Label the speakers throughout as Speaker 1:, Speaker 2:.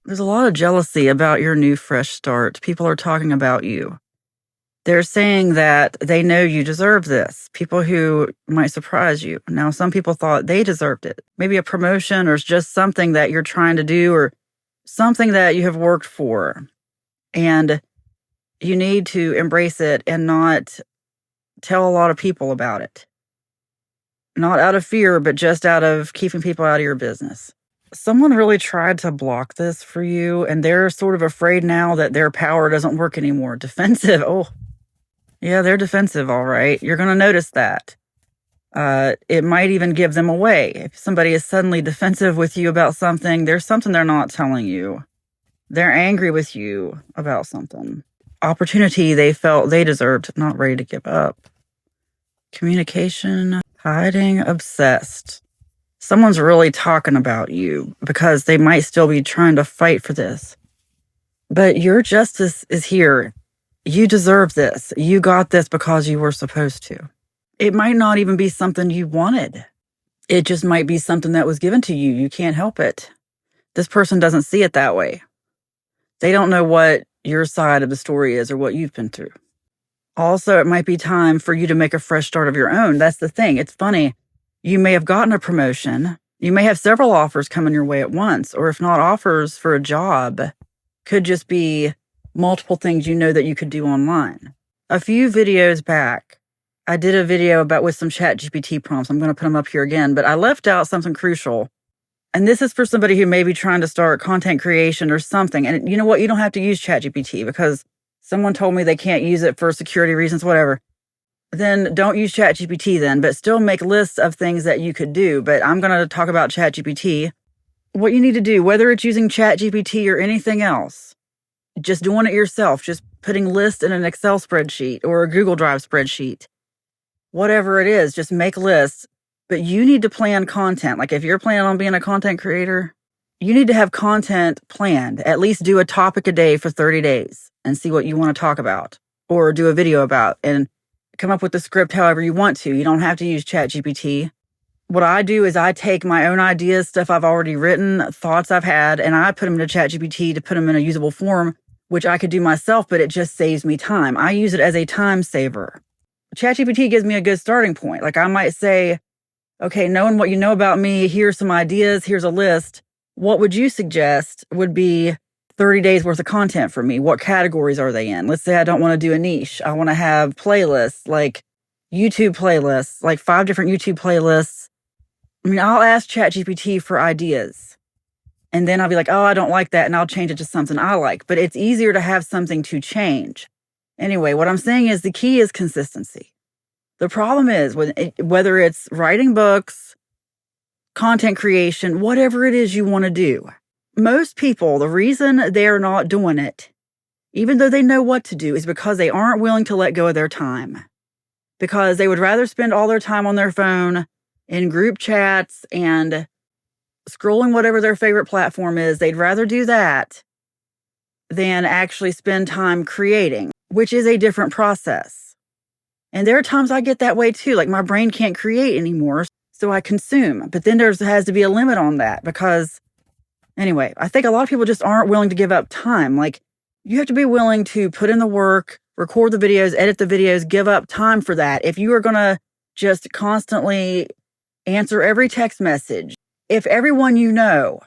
Speaker 1: There's a lot of jealousy about your new fresh start. People are talking about you. They're saying that they know you deserve this. People who might surprise you. Now, some people thought they deserved it. Maybe a promotion or just something that you're trying to do or something that you have worked for. And you need to embrace it and not tell a lot of people about it. Not out of fear, but just out of keeping people out of your business. Someone really tried to block this for you, and they're sort of afraid now that their power doesn't work anymore. Defensive. Oh, yeah, they're defensive, all right. You're going to notice that. It might even give them away. If somebody is suddenly defensive with you about something, there's something they're not telling you. They're angry with you about something. Opportunity they felt they deserved, not ready to give up. Communication, hiding, obsessed. Someone's really talking about you because they might still be trying to fight for this. But your justice is here. You deserve this. You got this because you were supposed to. It might not even be something you wanted. It just might be something that was given to you. You can't help it. This person doesn't see it that way. They don't know what your side of the story is or what you've been through. Also, it might be time for you to make a fresh start of your own. That's the thing. It's funny. You may have gotten a promotion. You may have several offers coming your way at once, or if not offers for a job, could just be multiple things you know that you could do online. A few videos back, I did a video with some ChatGPT prompts. I'm going to put them up here again, but I left out something crucial. And this is for somebody who may be trying to start content creation or something. And you know what? You don't have to use ChatGPT because someone told me they can't use it for security reasons, whatever. Then don't use ChatGPT then, but still make lists of things that you could do. But I'm going to talk about ChatGPT. What you need to do, whether it's using ChatGPT or anything else, just doing it yourself, just putting lists in an Excel spreadsheet or a Google Drive spreadsheet, whatever it is, just make lists. But you need to plan content. Like if you're planning on being a content creator, you need to have content planned. At least do a topic a day for 30 days and see what you want to talk about or do a video about and come up with the script however you want to. You don't have to use ChatGPT. What I do is I take my own ideas, stuff I've already written, thoughts I've had, and I put them into ChatGPT to put them in a usable form, which I could do myself, but it just saves me time. I use it as a time saver. ChatGPT gives me a good starting point. Like I might say, okay, knowing what you know about me, here's some ideas, here's a list. What would you suggest would be 30 days worth of content for me? What categories are they in? Let's say I don't want to do a niche. I want to have playlists, like YouTube playlists, like 5 different YouTube playlists. I mean, I'll ask ChatGPT for ideas. And then I'll be like, oh, I don't like that. And I'll change it to something I like. But it's easier to have something to change. Anyway, what I'm saying is the key is consistency. The problem is whether it's writing books, content creation, whatever it is you want to do. Most people, the reason they're not doing it, even though they know what to do, is because they aren't willing to let go of their time. Because they would rather spend all their time on their phone, in group chats, and scrolling whatever their favorite platform is. They'd rather do that than actually spend time creating, which is a different process. And there are times I get that way too. Like my brain can't create anymore, so I consume. But then there has to be a limit on that because, anyway, I think a lot of people just aren't willing to give up time. Like you have to be willing to put in the work, record the videos, edit the videos, give up time for that. If you are going to just constantly answer every text message, if everyone you know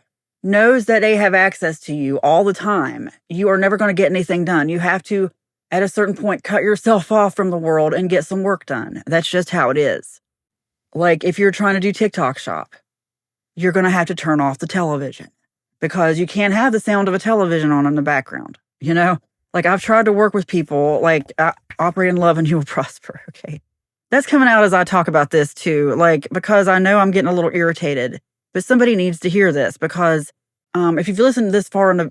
Speaker 1: knows that they have access to you all the time, you are never going to get anything done. You have to, at a certain point, cut yourself off from the world and get some work done. That's just how it is. Like if you're trying to do TikTok shop, you're going to have to turn off the television because you can't have the sound of a television on in the background. You know, like I've tried to work with people like operate in love and you will prosper. Okay. That's coming out as I talk about this too. Like, because I know I'm getting a little irritated, but somebody needs to hear this because if you've listened this far into,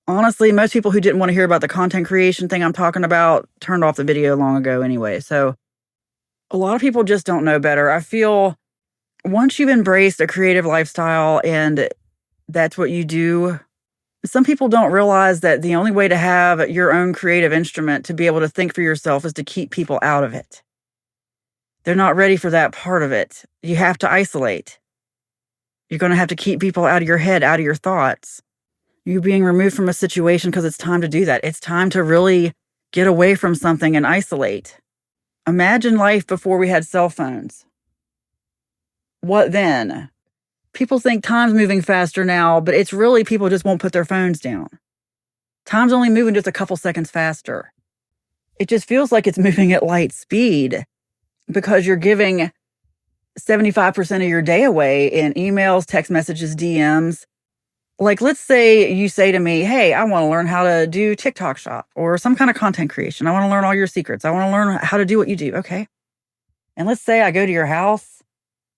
Speaker 1: honestly, most people who didn't want to hear about the content creation thing I'm talking about turned off the video long ago anyway. So a lot of people just don't know better. I feel once you've embraced a creative lifestyle and that's what you do, some people don't realize that the only way to have your own creative instrument to be able to think for yourself is to keep people out of it. They're not ready for that part of it. You have to isolate. You're going to have to keep people out of your head, out of your thoughts. You're being removed from a situation because it's time to do that. It's time to really get away from something and isolate. Imagine life before we had cell phones. What then? People think time's moving faster now, but it's really people just won't put their phones down. Time's only moving just a couple seconds faster. It just feels like it's moving at light speed because you're giving 75% of your day away in emails, text messages, DMs. Like, let's say you say to me, hey, I want to learn how to do TikTok shop or some kind of content creation. I want to learn all your secrets. I want to learn how to do what you do. Okay. And let's say I go to your house,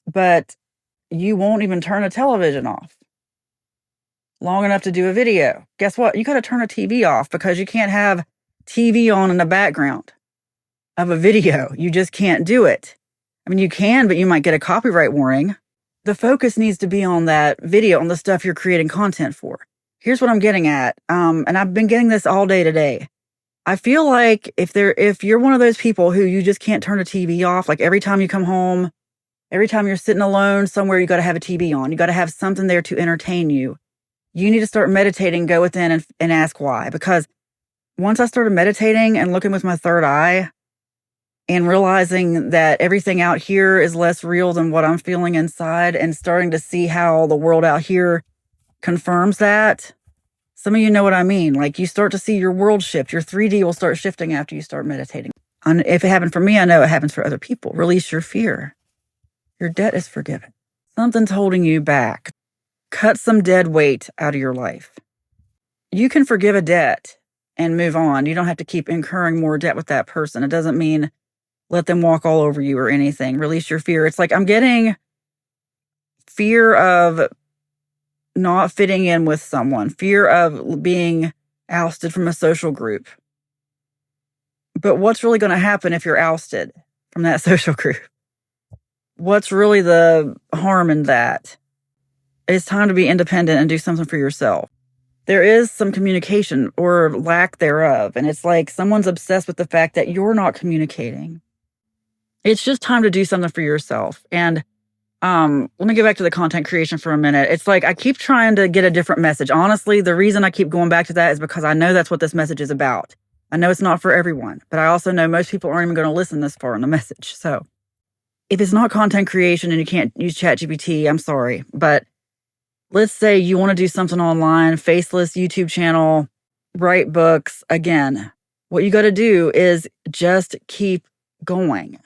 Speaker 1: but you won't even turn a television off long enough to do a video. Guess what? You got to turn a TV off because you can't have TV on in the background of a video. You just can't do it. I mean, you can, but you might get a copyright warning. The focus needs to be on that video, on the stuff you're creating content for. Here's what I'm getting at. And I've been getting this all day today. I feel like if you're one of those people who you just can't turn a TV off, like every time you come home, every time you're sitting alone somewhere, you got to have a TV on. You got to have something there to entertain you. You need to start meditating, go within and ask why. Because once I started meditating and looking with my third eye and realizing that everything out here is less real than what I'm feeling inside and starting to see how the world out here confirms that, some of you know what I mean. Like, you start to see your world shift. Your 3D will start shifting after you start meditating. And if it happened for me, I know it happens for other people. Release your fear. Your debt is forgiven. Something's holding you back. Cut some dead weight out of your life. You can forgive a debt and move on. You don't have to keep incurring more debt with that person. It doesn't mean let them walk all over you or anything. Release your fear. It's like I'm getting fear of not fitting in with someone, fear of being ousted from a social group. But what's really going to happen if you're ousted from that social group? What's really the harm in that? It's time to be independent and do something for yourself. There is some communication or lack thereof, and it's like someone's obsessed with the fact that you're not communicating. It's just time to do something for yourself. And let me get back to the content creation for a minute. It's like I keep trying to get a different message. Honestly, the reason I keep going back to that is because I know that's what this message is about. I know it's not for everyone, but I also know most people aren't even going to listen this far in the message. So if it's not content creation and you can't use ChatGPT, I'm sorry. But let's say you want to do something online, faceless YouTube channel, write books. Again, what you got to do is just keep going.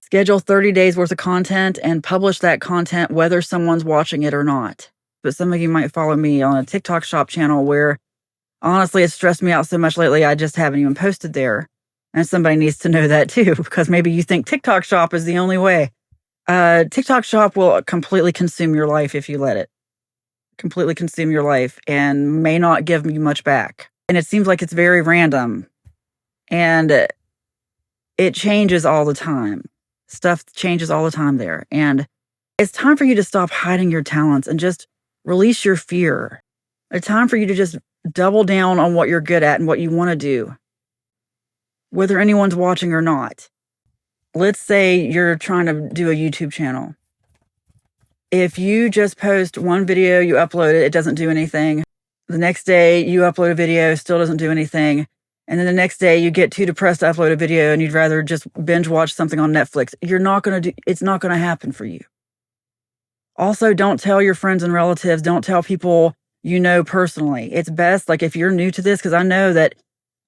Speaker 1: Schedule 30 days worth of content and publish that content whether someone's watching it or not. But some of you might follow me on a TikTok shop channel where honestly it's stressed me out so much lately I just haven't even posted there. And somebody needs to know that too, because maybe you think TikTok shop is the only way. TikTok shop will completely consume your life if you let it. Completely consume your life and may not give you much back. And it seems like it's very random. And it changes all the time. Stuff changes all the time there. And it's time for you to stop hiding your talents and just release your fear. It's time for you to just double down on what you're good at and what you want to do, whether anyone's watching or not. Let's say you're trying to do a YouTube channel. If you just post one video, you upload it, it doesn't do anything. The next day you upload a video, still doesn't do anything. And then the next day you get too depressed to upload a video and you'd rather just binge watch something on Netflix. It's not going to happen for you. Also, don't tell your friends and relatives. Don't tell people you know personally. It's best, like if you're new to this, because I know that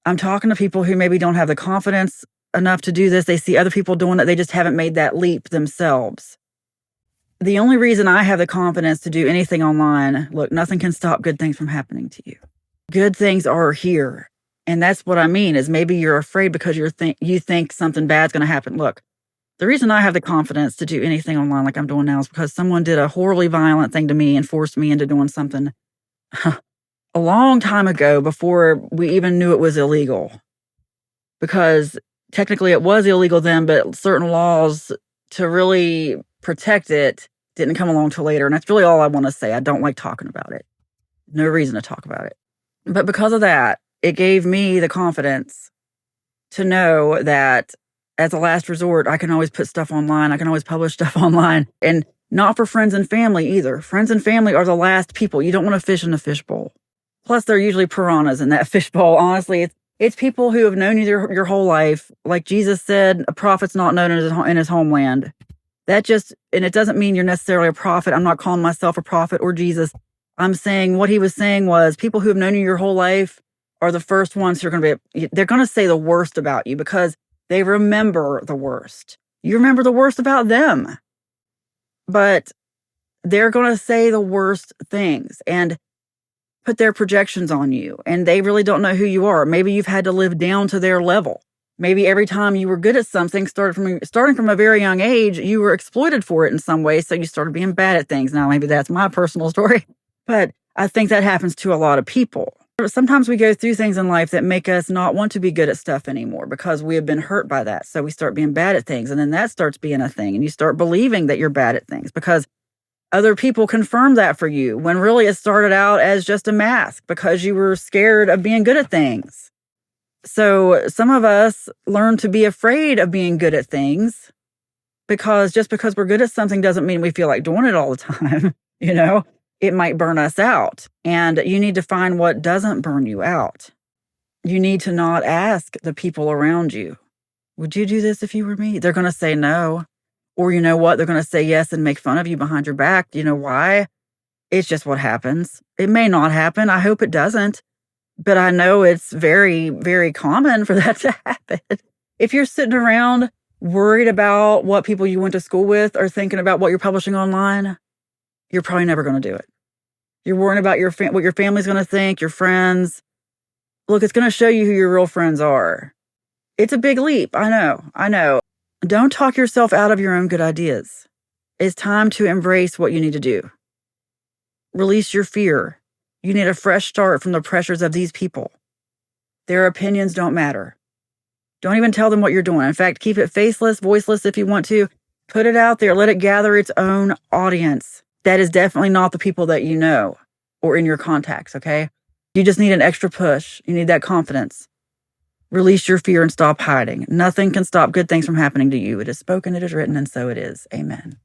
Speaker 1: I'm talking to people who maybe don't have the confidence enough to do this. They see other people doing it. They just haven't made that leap themselves. The only reason I have the confidence to do anything online, look, nothing can stop good things from happening to you. Good things are here. And that's what I mean is maybe you're afraid because you think something bad's going to happen. Look, the reason I have the confidence to do anything online like I'm doing now is because someone did a horribly violent thing to me and forced me into doing something a long time ago before we even knew it was illegal. Because technically it was illegal then, but certain laws to really protect it didn't come along till later. And that's really all I want to say. I don't like talking about it. No reason to talk about it. But because of that, it gave me the confidence to know that as a last resort, I can always put stuff online. I can always publish stuff online. And not for friends and family either. Friends and family are the last people. You don't want to fish in a fishbowl. Plus, they're usually piranhas in that fishbowl. Honestly, it's people who have known you your whole life. Like Jesus said, a prophet's not known in his homeland. And it doesn't mean you're necessarily a prophet. I'm not calling myself a prophet or Jesus. I'm saying what he was saying was people who have known you your whole life are the first ones who are they're going to say the worst about you because they remember the worst. You remember the worst about them, but they're going to say the worst things and put their projections on you, and they really don't know who you are. Maybe you've had to live down to their level. Maybe every time you were good at something, starting from a very young age, you were exploited for it in some way, so you started being bad at things. Now, maybe that's my personal story, but I think that happens to a lot of people. Sometimes we go through things in life that make us not want to be good at stuff anymore because we have been hurt by that. So we start being bad at things, and then that starts being a thing, and you start believing that you're bad at things because other people confirm that for you when really it started out as just a mask because you were scared of being good at things. So some of us learn to be afraid of being good at things because just because we're good at something doesn't mean we feel like doing it all the time. It might burn us out, and you need to find what doesn't burn you out. You need to not ask the people around you, would you do this if you were me? They're going to say no. Or you know what? They're going to say yes and make fun of you behind your back. You know why? It's just what happens. It may not happen. I hope it doesn't. But I know it's very, very common for that to happen. If you're sitting around worried about what people you went to school with are thinking about what you're publishing online, you're probably never going to do it. You're worrying about what your family's going to think, your friends. Look, it's going to show you who your real friends are. It's a big leap. I know. Don't talk yourself out of your own good ideas. It's time to embrace what you need to do. Release your fear. You need a fresh start from the pressures of these people. Their opinions don't matter. Don't even tell them what you're doing. In fact, keep it faceless, voiceless if you want to. Put it out there. Let it gather its own audience. That is definitely not the people that you know or in your contacts, okay? You just need an extra push. You need that confidence. Release your fear and stop hiding. Nothing can stop good things from happening to you. It is spoken, it is written, and so it is. Amen.